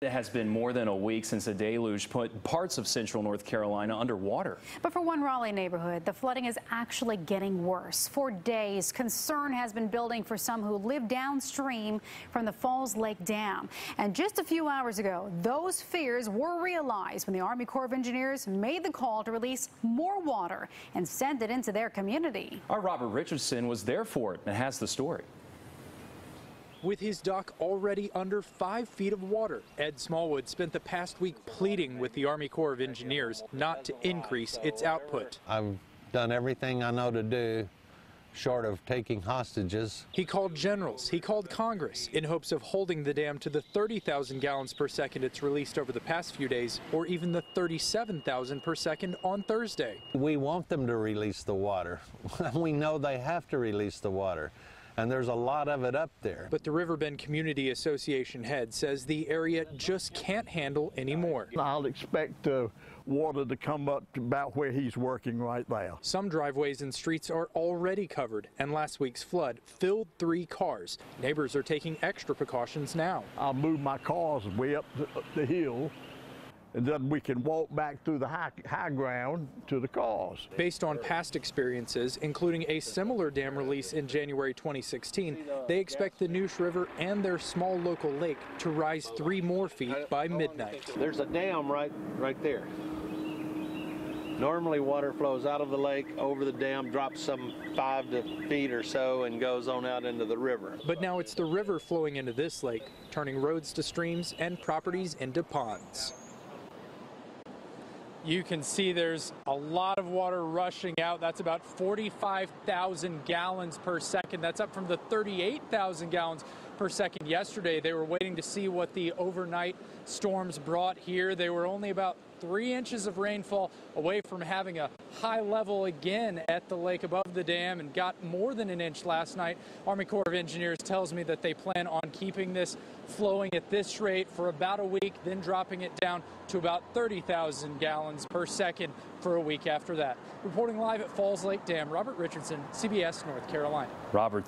It has been more than a week since a deluge put parts of central North Carolina underwater. But for one Raleigh neighborhood, the flooding is actually getting worse. For days, concern has been building for some who live downstream from the Falls Lake Dam. And just a few hours ago, those fears were realized when the Army Corps of Engineers made the call to release more water and send it into their community. Our Robert Richardson was there for it and has the story. With his dock already under 5 feet of water, Ed Smallwood spent the past week pleading with the Army Corps of Engineers not to increase its output. I've done everything I know to do, short of taking hostages. He called generals, he called Congress in hopes of holding the dam to the 30,000 gallons per second it's released over the past few days, or even the 37,000 per second on Thursday. We want them to release the water. We know they have to release the water. And there's a lot of it up there. But the Riverbend Community Association head says the area just can't handle anymore. I'll expect the water to come up to about where he's working right now. Some driveways and streets are already covered, and last week's flood filled 3 cars. Neighbors are taking extra precautions now. I'll move my cars way up the hill, and then we can walk back through the high ground to the cars. Based on past experiences, including a similar dam release in January 2016, they expect the Neuse River and their small local lake to rise 3 more feet by midnight. There's a dam right there. Normally water flows out of the lake, over the dam, drops some 5 feet or so, and goes on out into the river. But now it's the river flowing into this lake, turning roads to streams and properties into ponds. You can see there's a lot of water rushing out. That's about 45,000 gallons per second. That's up from the 38,000 gallons per second yesterday. They were waiting to see what the overnight storms brought here. They were only about 3 inches of rainfall away from having a high level again at the lake above the dam, and got more than an inch last night. Army Corps of Engineers tells me that they plan on keeping this flowing at this rate for about a week, then dropping it down to about 30,000 gallons per second for a week after that. Reporting live at Falls Lake Dam, Robert Richardson, CBS North Carolina. Robert,